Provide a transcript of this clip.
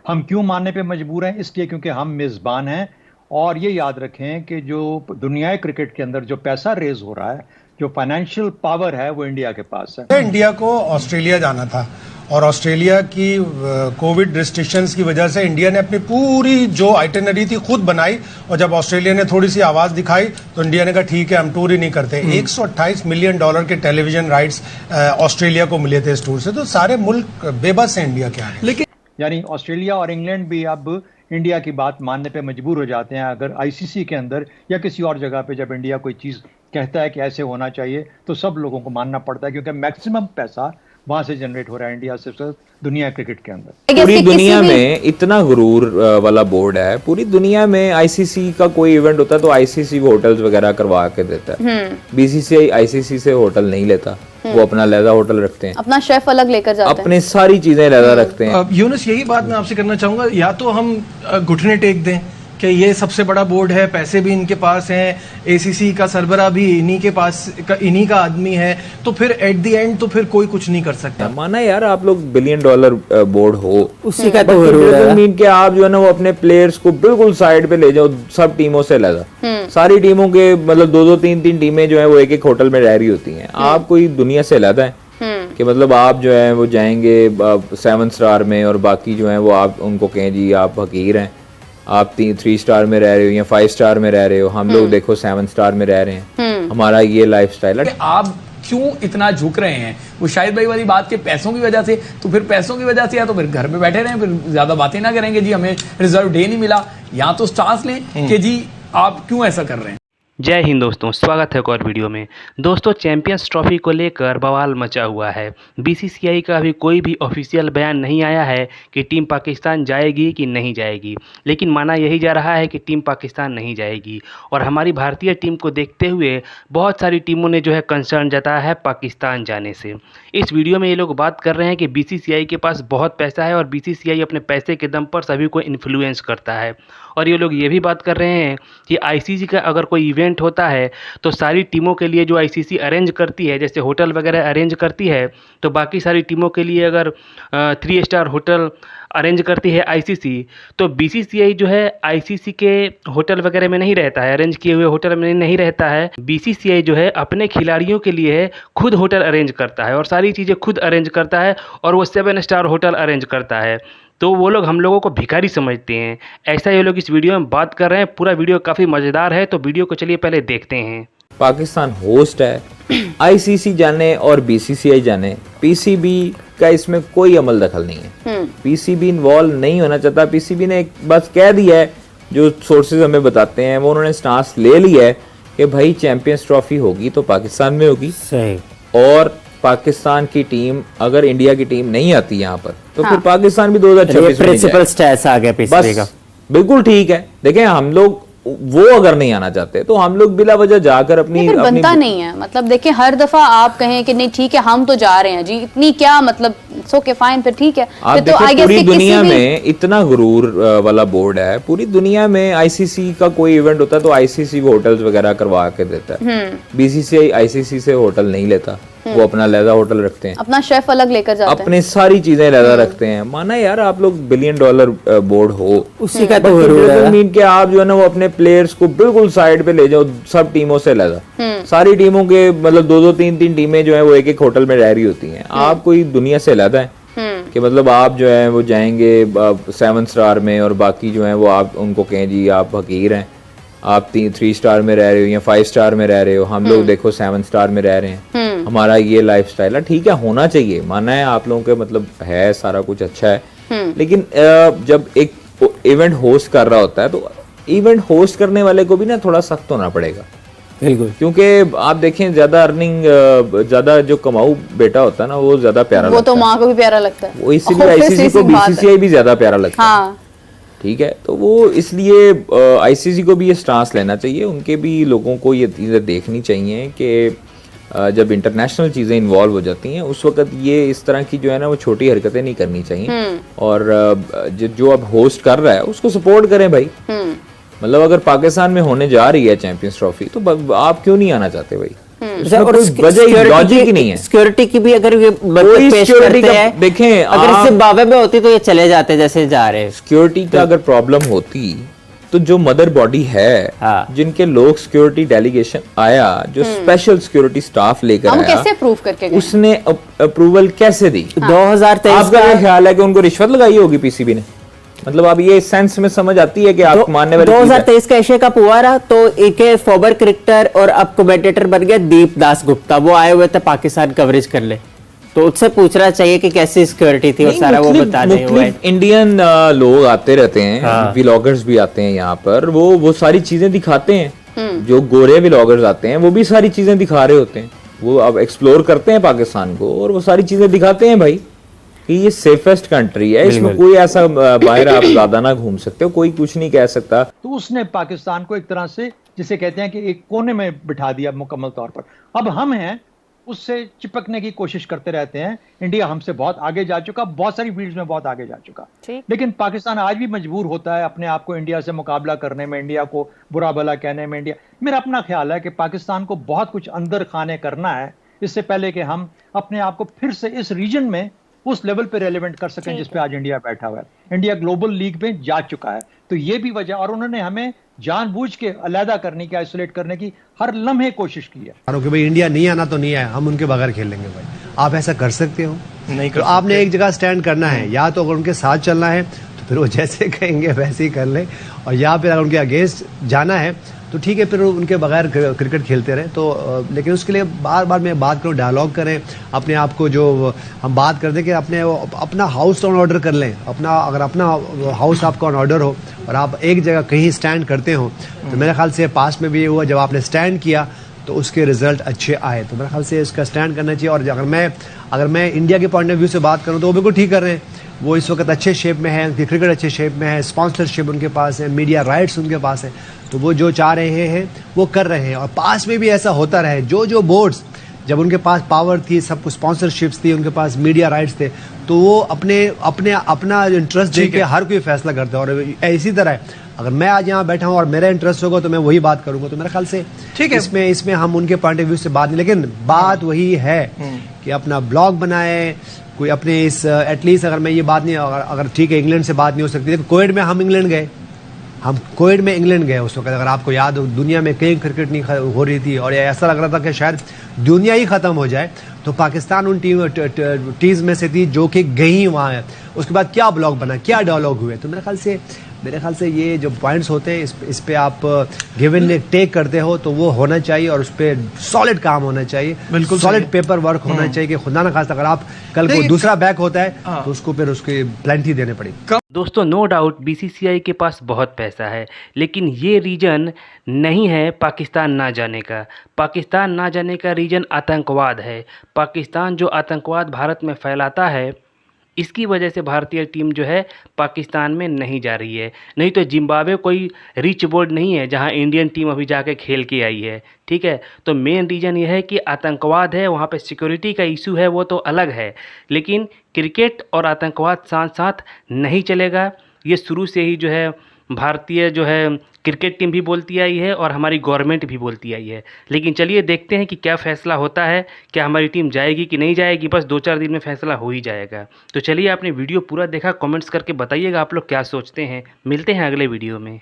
हम क्यों मानने पे मजबूर हैं? इसलिए क्योंकि हम मेज़बान हैं। और ये याद रखें कि जो दुनिया क्रिकेट के अंदर जो पैसा रेज हो रहा है, जो फाइनेंशियल पावर है, वो इंडिया के पास है। इंडिया को ऑस्ट्रेलिया जाना था और ऑस्ट्रेलिया की कोविड रिस्ट्रिक्शंस की वजह से इंडिया ने अपनी पूरी जो आइटिनरी थी खुद बनाई, और जब ऑस्ट्रेलिया ने थोड़ी सी आवाज दिखाई तो इंडिया ने कहा ठीक है हम टूर ही नहीं करते। 128 मिलियन डॉलर के टेलीविजन राइट्स ऑस्ट्रेलिया को मिले थे इस टूर से। तो सारे मुल्क बेबस हैं इंडिया के आगे। लेकिन यानी ऑस्ट्रेलिया और इंग्लैंड भी अब इंडिया की बात मानने पे मजबूर हो जाते हैं। अगर आईसीसी के अंदर या किसी और जगह पे जब इंडिया कोई चीज़ कहता है कि ऐसे होना चाहिए, तो सब लोगों को मानना पड़ता है, क्योंकि मैक्सिमम पैसा वहां से जनरेट हो रहा है इंडिया से दुनिया क्रिकेट के अंदर। पूरी दुनिया में इतना गुरूर वाला बोर्ड है। पूरी दुनिया में आईसीसी का कोई इवेंट होता है तो आईसीसी वो होटल्स वगैरह करवा के देता है। बीसीसीआई आईसीसी से होटल नहीं लेता, वो अपना लहदा होटल रखते हैं, अपना शेफ अलग लेकर जाते हैं, अपने सारी चीजें लहदा रखते हैं। यूनुस, यही बात मैं आपसे करना चाहूंगा, या तो हम घुटने टेक दें कि ये सबसे बड़ा बोर्ड है, पैसे भी इनके पास हैं, एसीसी का सरबरा भी इन्हीं के पास इन्हीं का आदमी है, तो फिर एट द एंड तो फिर कोई कुछ नहीं कर सकता। माना यार आप लोग $1 बिलियन बोर्ड हो, उसी का तो जरूर है। मीन के आप जो है ना वो अपने प्लेयर्स को बिल्कुल साइड पे ले जाओ, सब टीमों से लगा, सारी टीमों के मतलब 2-2 3-3 टीमें जो है वो एक होटल में रह रही होती हैं। आप कोई दुनिया से अलग है कि मतलब आप जो है वो जाएंगे 7 स्टार में और बाकी जो है वो आप उनको कहें जी आप हकीर हैं, आप 3 स्टार में रह रहे हो या 5 स्टार में रह रहे हो, हम लोग देखो 7 स्टार में रह रहे हैं, हमारा ये लाइफस्टाइल है। आप क्यों इतना झुक रहे हैं? वो शाहिद भाई वाली बात के पैसों की वजह से, तो फिर पैसों की वजह से या तो फिर घर पे बैठे रहें, फिर ज्यादा बातें ना करेंगे जी हमें रिजर्व डे नहीं मिला, या तो स्टांस लें कि जी आप क्यों ऐसा कर रहे हैं। जय हिंद दोस्तों, स्वागत है एक और वीडियो में। दोस्तों, चैंपियंस ट्रॉफी को लेकर बवाल मचा हुआ है। बीसीसीआई का अभी कोई भी ऑफिशियल बयान नहीं आया है कि टीम पाकिस्तान जाएगी कि नहीं जाएगी, लेकिन माना यही जा रहा है कि टीम पाकिस्तान नहीं जाएगी। और हमारी भारतीय टीम को देखते हुए बहुत सारी टीमों ने जो है कंसर्न जताया है पाकिस्तान जाने से। इस वीडियो में ये लोग बात कर रहे हैं कि बीसीसीआई के पास बहुत पैसा है और बीसीसीआई अपने पैसे के दम पर सभी को इन्फ्लुएंस करता है। और ये लोग ये भी बात कर रहे हैं कि आईसीसी का अगर कोई इवेंट होता है तो सारी टीमों के लिए जो आईसीसी अरेंज करती है, जैसे होटल वगैरह अरेंज करती है, तो बाकी सारी टीमों के लिए अगर 3 स्टार होटल अरेंज करती है आईसीसी, तो बीसीसीआई जो है आईसीसी के होटल वगैरह में नहीं रहता है, अरेंज किए हुए होटल में नहीं रहता है। बीसीसीआई जो है अपने खिलाड़ियों के लिए खुद होटल अरेंज करता है और सारी चीज़ें खुद अरेंज करता है, और वो 7 स्टार होटल अरेंज करता है। तो वो लोग हम लोगों को भिखारी समझते हैं, ऐसा ये लोग इस वीडियो में बात कर रहे हैं। पूरा वीडियो काफ़ी मज़ेदार है, तो वीडियो को चलिए पहले देखते हैं। पाकिस्तान होस्ट है, आईसीसी जाने और बीसीसीआई जाने, पीसीबी का इसमें कोई अमल दखल नहीं है। पीसीबी इन्वॉल्व नहीं होना चाहता। पीसीबी ने बस कह दिया है, जो सोर्सेज हमें बताते हैं वो उन्होंने स्टांस ले लिया है कि भाई चैंपियंस ट्रॉफी होगी तो पाकिस्तान में होगी, सही। और पाकिस्तान की टीम अगर इंडिया की टीम नहीं आती यहाँ पर तो फिर पाकिस्तान भी 2026 प्रिंसिपल स्टैट्स आ गया पीसीबी का। बिल्कुल ठीक है। देखें, हम लोग वो अगर नहीं आना चाहते तो हम लोग बिला वजह जाकर अपनी बनता नहीं है। मतलब देखिए, हर दफा आप कहें कि नहीं ठीक है हम तो जा रहे हैं जी, इतनी क्या मतलब, सो के फाइन, फिर ठीक है। आप तो पूरी दुनिया में इतना गुरूर वाला बोर्ड है। पूरी दुनिया में आईसीसी का कोई इवेंट होता है तो आईसीसी वो होटल्स वगैरह करवा के देता है। बीसीसीआई आईसीसी से होटल नहीं लेता, वो अपना लहदा होटल रखते हैं, अपना शेफ अलग लेकर जाते हैं, अपने सारी चीजें लहदा रखते हैं। माना यार आप लोग $1 बिलियन बोर्ड हो, उसी का तो जरूर है। मीन के आप जो है ना वो अपने प्लेयर्स को बिल्कुल साइड पे ले जाओ, सब टीमों से लगा, सारी टीमों के मतलब 2-2 3-3 टीमें जो है वो एक होटल में रह रही होती हैं। आप कोई दुनिया से अलग है कि मतलब आप जो है वो जाएंगे 7 स्टार में और बाकी जो है वो आप उनको कहें जी आप हकीर हैं, आप 3 स्टार में रह रहे हो या 5 स्टार में रह रहे हो, हम लोग देखो 7 स्टार में रह रहे हैं, हमारा ये लाइफस्टाइल है। ठीक है, होना चाहिए, माना है आप लोगों के मतलब है सारा कुछ अच्छा है, लेकिन जब एक इवेंट होस्ट कर रहा होता है तो इवेंट होस्ट करने वाले को भी ना थोड़ा सख्त होना पड़ेगा। बिल्कुल, क्योंकि आप देखें ज्यादा अर्निंग, ज्यादा जो कमाऊ बेटा होता है ना वो ज्यादा प्यारा वो तो माँ को भी प्यारा लगता है, वो इसीलिए आईसीसी को बीसीसीआई भी ज्यादा प्यारा लगता है। ठीक है, तो वो इसलिए आईसीसी को भी ये स्टांस लेना चाहिए। उनके भी लोगों को ये चीज़ें देखनी चाहिए कि जब इंटरनेशनल चीज़ें इन्वॉल्व हो जाती हैं उस वक्त ये इस तरह की जो है ना वो छोटी हरकतें नहीं करनी चाहिए। और जो अब होस्ट कर रहा है उसको सपोर्ट करें भाई। मतलब अगर पाकिस्तान में होने जा रही है चैंपियंस ट्रॉफी तो आप क्यों नहीं आना चाहते भाई? और वजह लॉजिक ही नहीं है। सिक्योरिटी की भी अगर ये पेश करते हैं, देखें अगर जिम्बाब्वे में होती तो ये चले जाते जैसे जा रहे। सिक्योरिटी का अगर प्रॉब्लम होती तो जो मदर बॉडी है, जिनके लोग सिक्योरिटी डेलीगेशन आया, जो स्पेशल सिक्योरिटी स्टाफ लेकर आया, कैसे अप्रूव करके गए? उसने अप्रूवल कैसे दी? 2023 आपका क्या ख्याल है कि उनको रिश्वत लगाई होगी पीसीबी ने? मतलब अब ये सेंस में समझ आती है कि आप मानने वाले 2023 का एशिया कप हुआ रहा तो एक फॉरवर्ड क्रिकेटर और अब कमेंटेटर बन गया दीप दास गुप्ता, वो आए हुए थे पाकिस्तान कवरेज कर ले, तो उससे पूछना चाहिए कि कैसी सिक्योरिटी थी और सारा वो बता दें। हुआ है इंडियन लोग आते रहते हैं, व्लॉगर्स भी आते हैं यहाँ पर, वो सारी चीजें दिखाते हैं। जो गोरे व्लॉगर्स आते हैं वो भी सारी चीजें दिखा रहे होते हैं, वो अब एक्सप्लोर करते हैं पाकिस्तान को और वो सारी चीजें दिखाते हैं भाई कि ये सेफेस्ट कंट्री है, इसमें कोई ऐसा बाहर आप ज्यादा ना घूम सकते हो, कोई कुछ नहीं कह सकता। तो उसने पाकिस्तान को एक तरह से जिसे कहते हैं कि एक कोने में बिठा दिया मुकम्मल तौर पर। अब हम हैं उससे चिपकने की कोशिश करते रहते हैं। इंडिया हमसे बहुत आगे जा चुका, बहुत सारी फील्ड्स में बहुत आगे जा चुका, लेकिन पाकिस्तान आज भी मजबूर होता है अपने आप को इंडिया से मुकाबला करने में, इंडिया को बुरा भला कहने में। मेरा अपना ख्याल है कि पाकिस्तान को बहुत कुछ अंदर खाने करना है इससे पहले कि हम अपने आप को फिर से इस रीजन में उस लेवल पे रेलेवेंट कर सकें जिस पे आज इंडिया बैठा हुआ है। इंडिया ग्लोबल लीग में जा चुका है, तो ये भी वजह, और उन्होंने हमें जानबूझ के अलहदा करने की, आइसोलेट करने की हर लम्हे कोशिश की है कि भाई इंडिया नहीं आना तो नहीं आया, हम उनके बगैर खेल लेंगे। भाई आप ऐसा कर सकते हो? नहीं कर तो आपने एक जगह स्टैंड करना है, या तो अगर उनके साथ चलना है तो फिर वो जैसे कहेंगे वैसे ही कर ले, और या फिर अगर उनके अगेंस्ट जाना है तो ठीक है, फिर उनके बगैर क्रिकेट खेलते रहे। तो लेकिन उसके लिए बार बार मैं बात करूँ, डायलॉग करें अपने आप को, जो हम बात करते हैं कि अपना हाउस ऑन ऑर्डर कर लें। अगर अपना हाउस आपका ऑन ऑर्डर हो और आप एक जगह कहीं स्टैंड करते हो, तो मेरे ख्याल से पास्ट में भी ये हुआ, जब आपने स्टैंड किया तो उसके रिजल्ट अच्छे आए। तो मेरे ख्याल से इसका स्टैंड करना चाहिए। और अगर मैं इंडिया के पॉइंट ऑफ व्यू से बात करूँ तो वो बिल्कुल ठीक कर रहे हैं। वो इस वक्त अच्छे शेप में है, उनकी क्रिकेट अच्छे शेप में है, स्पॉन्सरशिप उनके पास है, मीडिया राइट्स उनके पास है, तो वो जो चाह रहे हैं वो कर रहे हैं। और पास में भी ऐसा होता रहे, जो बोर्ड्स जब उनके पास पावर थी, सब कुछ स्पॉन्सरशिप्स थी, उनके पास मीडिया राइट्स थे, तो वो अपना इंटरेस्ट देख के हर कोई फैसला करता है। और इसी तरह अगर मैं आज यहाँ बैठा हूँ और मेरा इंटरेस्ट होगा तो मैं वही बात करूंगा। तो मेरे ख्याल से ठीक है, इसमें हम उनके पॉइंट ऑफ व्यू से बात नहीं, लेकिन बात वही है कि अपना ब्लॉग बनाए कोई अपने इस एटलीस्ट। अगर मैं ये बात नहीं, अगर ठीक है इंग्लैंड से बात नहीं हो सकती, कोविड में हम इंग्लैंड गए, उस वक्त अगर आपको याद हो, दुनिया में कहीं क्रिकेट नहीं हो रही थी और ऐसा लग रहा था कि शायद दुनिया ही खत्म हो जाए, तो पाकिस्तान उन टीम्स में से थी जो कि गई वहाँ है। उसके बाद क्या ब्लॉग बना, क्या डायलॉग हुए। तो मेरे ख्याल से ये जो पॉइंट्स होते हैं इस पे आप गिव एंड टेक करते हो तो वो होना चाहिए, और उस पर सॉलिड काम होना चाहिए, बिल्कुल सॉलिड पेपर वर्क होना चाहिए कि खुदा ना खास्ता अगर आप कल को दूसरा बैक होता है तो उसको फिर उसकी प्लेंटी देने पड़ेगी। दोस्तों नो डाउट बीसीसीआई के पास बहुत पैसा है, लेकिन ये रीजन नहीं है पाकिस्तान ना जाने का। पाकिस्तान ना जाने का रीजन आतंकवाद है। पाकिस्तान जो आतंकवाद भारत में फैलाता है, इसकी वजह से भारतीय टीम जो है पाकिस्तान में नहीं जा रही है। नहीं तो जिम्बाब्वे कोई रिच बोर्ड नहीं है जहां इंडियन टीम अभी जाके खेल के आई है, ठीक है। तो मेन रीज़न ये है कि आतंकवाद है, वहां पे सिक्योरिटी का इशू है, वो तो अलग है, लेकिन क्रिकेट और आतंकवाद साथ साथ नहीं चलेगा। ये शुरू से ही जो है भारतीय जो है क्रिकेट टीम भी बोलती आई है और हमारी गवर्नमेंट भी बोलती आई है। लेकिन चलिए देखते हैं कि क्या फ़ैसला होता है, क्या हमारी टीम जाएगी कि नहीं जाएगी। बस 2-4 दिन में फ़ैसला हो ही जाएगा। तो चलिए, आपने वीडियो पूरा देखा, कमेंट्स करके बताइएगा आप लोग क्या सोचते हैं। मिलते हैं अगले वीडियो में।